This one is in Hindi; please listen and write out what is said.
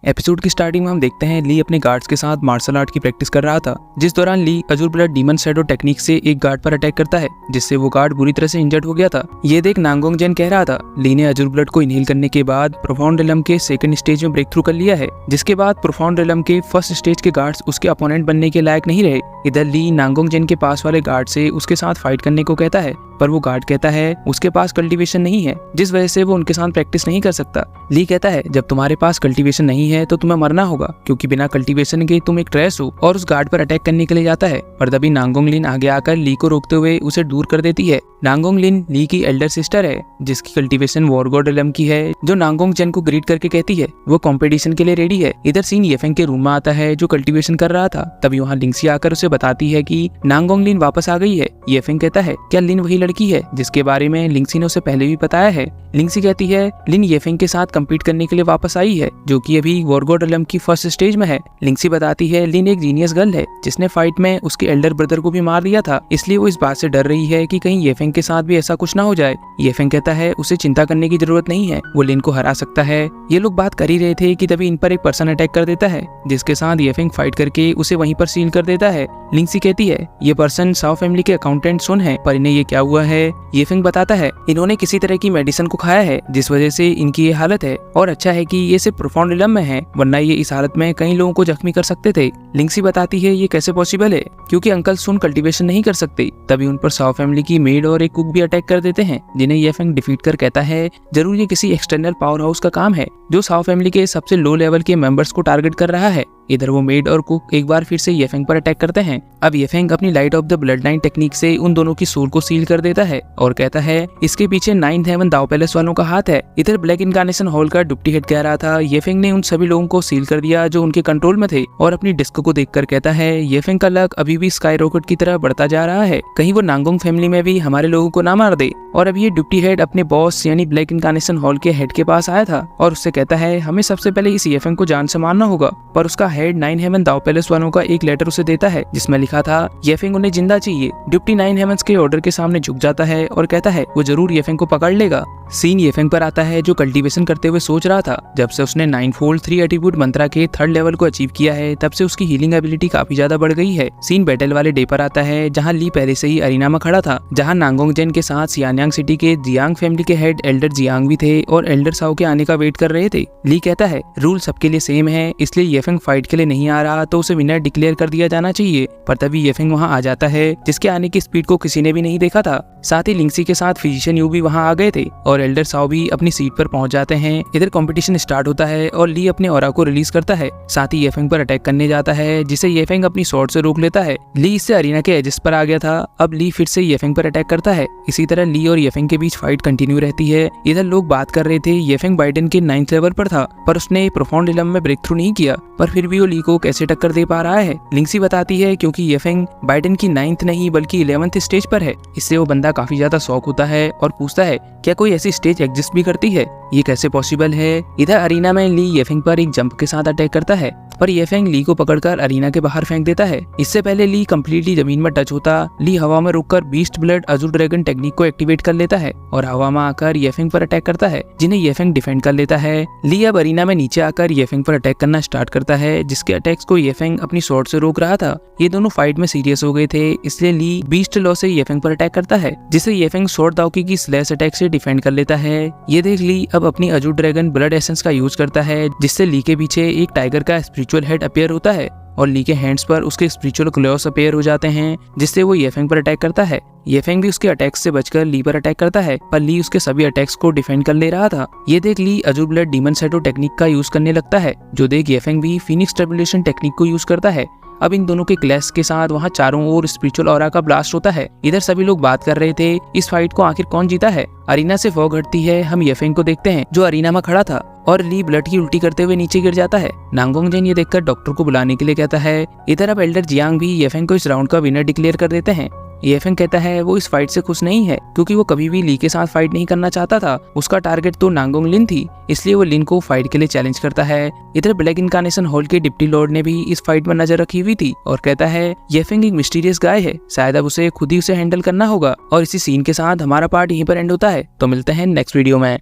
एपिसोड की स्टार्टिंग में हम देखते हैं ली अपने गार्ड्स के साथ मार्शल आर्ट की प्रैक्टिस कर रहा था, जिस दौरान Li azure blood demon shadow technique से एक गार्ड पर अटैक करता है, जिससे वो गार्ड बुरी तरह से इंजर्ड हो गया था। ये देख नांगोंग जेन कह रहा था ली ने अजूर ब्लड को इनहेल करने के बाद प्रोफाउंड रिलम के सेकंड स्टेज में ब्रेक थ्रू कर लिया है, जिसके बाद प्रोफाउंड रिलम के फर्स्ट स्टेज के गार्ड्स उसके अपोनेंट बनने के लायक नहीं रहे। इधर ली नांगोंग जेन के पास वाले गार्ड से उसके साथ फाइट करने को कहता है, पर वो गार्ड कहता है उसके पास कल्टीवेशन नहीं है, जिस वजह से वो उनके साथ प्रैक्टिस नहीं कर सकता। ली कहता है जब तुम्हारे पास कल्टीवेशन नहीं है तो तुम्हें मरना होगा, क्योंकि बिना कल्टीवेशन के तुम एक ट्रेस हो, और उस गार्ड पर अटैक करने के लिए जाता है। पर तभी नांगोंग लिन आगे आकर ली को रोकते हुए उसे दूर कर देती है। नांगोंग लिन ली की एल्डर सिस्टर है, जिसकी कल्टीवेशन वॉर गॉड रिलम की है, जो नांगोंग जेन को ग्रीट करके कहती है वो कंपटीशन के लिए रेडी है। इधर सीन येफेंग के रूम में आता है, जो कल्टीवेशन कर रहा था। तभी वहाँ लिंगसी आकर उसे बताती है कि नांगोंग लिन वापस आ गई है। येफेंग कहता है क्या लिन वही लड़की है जिसके बारे में लिंगसी ने उसे पहले भी बताया है। लिंगसी कहती है लिन येफेंग के साथ कम्पीट करने के लिए वापस आई है, जो कि अभी वॉर गॉड रिलम की फर्स्ट स्टेज में है। लिंगसी बताती है लिन एक जीनियस गर्ल है, जिसने फाइट में उसके एल्डर ब्रदर को भी मार दिया था, इसलिए वो इस बात से डर रही है कि कहीं येफेंग के साथ भी ऐसा कुछ ना हो जाए। येफेंग कहता है उसे चिंता करने की जरूरत नहीं है, वो लिन को हरा सकता है। ये लोग बात कर ही रहे थे कि तभी इन पर एक पर्सन अटैक कर देता है, जिसके साथ येफेंग फाइट करके उसे वहीं पर सील कर देता है। लिंगसी कहती है ये पर्सन साओ फैमिली के अकाउंटेंट सुन है, पर इन्हें ये क्या हुआ है। येफेंग बताता है इन्होंने किसी तरह की मेडिसिन को खाया है, जिस वजह से इनकी ये हालत है, और अच्छा है कि ये सिर्फ प्रोफाउंड रिलम में है, वरना ये इस हालत में कई लोगों को जख्मी कर सकते थे। लिंगसी बताती है ये कैसे पॉसिबल है, क्योंकि अंकल सुन कल्टीवेशन नहीं कर सकते। तभी उन पर साओ फैमिली की मेड और एक कुक भी अटैक कर देते हैं, जिन्हें येफेंग डिफीट कर कहता है जरूर ये किसी एक्सटर्नल पावर हाउस का काम है, जो साओ फैमिली के सबसे लो लेवल के मेंबर्स को टारगेट कर रहा है। इधर वो मेड और कुक एक बार फिर से येफेंग पर अटैक करते हैं। अब येफेंग अपनी light of the blood line technique से उन दोनों की सोल को सील कर देता है और कहता है इसके पीछे 9th हेवन दाओ पैलेस वालों का हाथ है। इधर ब्लैक इनकार्नेशन हॉल का डिप्टी हेड कह रहा था येफेंग ने उन सभी लोगों को सील कर दिया जो उनके कंट्रोल में थे, और अपनी डिस्क को देखकर कहता है येफेंग का लक अभी भी स्काई रॉकेट की तरह बढ़ता जा रहा है, कहीं वो नांगोंग फैमिली में भी हमारे लोगों को ना मार दे। और अभी ये डिप्टी हेड अपने बॉस यानी ब्लैक इनकार्नेशन हॉल के हेड के पास आया था और उससे कहता है हमें सबसे पहले इस येफेंग को जान से मारना होगा। पर उसका हेड 9 हेवन दाओ पैलेस वालों का एक लेटर उसे देता है, जिसमें लिखा था येफेंग उन्हें जिंदा चाहिए। डिप्टी 9 हेवंस के ऑर्डर के सामने झुक जाता है और कहता है वो जरूर येफेंग को पकड़ लेगा। सीन येफेंग पर आता है, जो कल्टीवेशन करते हुए सोच रहा था जब से उसने 9-fold 3 एट्रीब्यूट मंत्रा के 3rd लेवल को अचीव किया है, तब से उसकी हीलिंग एबिलिटी काफी ज्यादा बढ़ गई है। सीन बैटल वाले डे पर आता है, जहां ली पहले से ही अरीना में खड़ा था, जहां नांगोंग जेन के साथ सियानयांग सिटी के जियांग फैमिली के हेड एल्डर जियांग भी थे और एल्डर साओ के आने का वेट कर रहे थे। ली कहता है रूल सबके लिए सेम है, इसलिए येफेंग फाइट के लिए नहीं आ रहा तो उसे विनर डिक्लेयर कर दिया जाना चाहिए। पर तभी येफेंग वहां आ जाता है, जिसके आने की स्पीड को किसी ने भी नहीं देखा था। साथ ही लिंगसी के साथ फिजिशियन यू भी वहां आ गए थे और एल्डर साओ भी अपनी सीट पर पहुंच जाते हैं। इधर कंपटीशन स्टार्ट होता है और ली अपने ऑरा को रिलीज करता है, साथ ही येफेंग पर अटैक करने जाता है, जिसे येफेंग अपनी स्वॉर्ड से रोक लेता है। ली इससे अरीना के एजेस पर आ गया था, अब ली फिर से येफेंग पर अटैक करता है। इसी तरह ली और येफेंग के बीच फाइट कंटिन्यू रहती है। इधर लोग बात कर रहे थे येफेंग बाइडेन के 9th लेवल पर था, पर उसने प्रोफाउंड रिलम में ब्रेक थ्रू नहीं किया, पर फिर भी वो ली को कैसे टक्कर दे पा रहा है। लिंगसी बताती है क्योंकि येफेंग बाइडेन की 9th नहीं बल्कि 11th स्टेज पर है। इससे वो बंदा काफी ज्यादा शॉक होता है और पूछता है क्या कोई ऐसी स्टेज एग्जिस्ट भी करती है, ये कैसे पॉसिबल है। इधर अरीना में ली येफेंग पर एक जंप के साथ अटैक करता है, पर येफेंग ली को पकड़कर अरीना के बाहर फेंक देता है। इससे पहले ली कंप्लीटली जमीन में टच होता, ली हवा में रुककर beast blood Azzur dragon technique को एक्टिवेट कर लेता है और हवा में आकर येफेंग पर अटैक करता है, जिन्हें येफेंग डिफेंड कर लेता है। ली अब अरीना में नीचे आकर येफेंग पर अटैक करना स्टार्ट करता है, जिसके अटैक्स को येफेंग अपनी स्वॉर्ड से रोक रहा था। ये दोनों फाइट में सीरियस हो गए थे, इसलिए ली बीस्ट लॉ से येफेंग पर अटैक करता है, जिसे येफेंग स्वॉर्ड दाओकी की स्लैश अटैक से डिफेंड कर लेता है। ये देख ली अब अपनी अजूर ड्रैगन ब्लड एसेंस का यूज करता है, जिससे ली के पीछे एक टाइगर का स्पिरिचुअल हेड अपीयर होता है और ली के हैंड्स पर उसके स्पिरिचुअल क्लॉस अपीयर हो जाते हैं, जिससे वो येफेंग पर अटैक करता है। येफेंग भी उसके अटैक्स से बचकर ली पर अटैक करता है, पर ली उसके सभी अटैक्स को डिफेंड कर ले रहा था। ये देख Li azure blood demon shadow technique का यूज करने लगता है, जो देख येफेंग भी फिनिक्स ट्रिब्यूलेशन टेक्निक को यूज करता है। अब इन दोनों के क्लैश के साथ वहाँ चारों ओर स्पिरिचुअल ऑरा का ब्लास्ट होता है। इधर सभी लोग बात कर रहे थे इस फाइट को आखिर कौन जीता है। अरीना से फॉग हटती है, हम येफेंग को देखते हैं जो अरीना में खड़ा था, और ली ब्लड की उल्टी करते हुए नीचे गिर जाता है। नांगोंग जेन ये देखकर डॉक्टर को बुलाने के लिए कहता है। इधर अब एल्डर जियांग भी येफेंग को इस राउंड का विनर डिक्लेयर कर देते हैं। येफेंग कहता है वो इस फाइट से खुश नहीं है, क्योंकि वो कभी भी ली के साथ फाइट नहीं करना चाहता था। उसका टारगेट तो नांगोंग लिन थी, इसलिए वो लिन को फाइट के लिए चैलेंज करता है। इधर ब्लैक इनकार्नेशन हॉल के डिप्टी लॉर्ड ने भी इस फाइट में नजर रखी हुई थी और कहता है येफेंग एक मिस्टीरियस गाय है, शायद अब उसे खुद ही उसे हैंडल करना होगा। और इसी सीन के साथ हमारा पार्ट यहीं पर एंड होता है। तो मिलते हैं नेक्स्ट वीडियो में।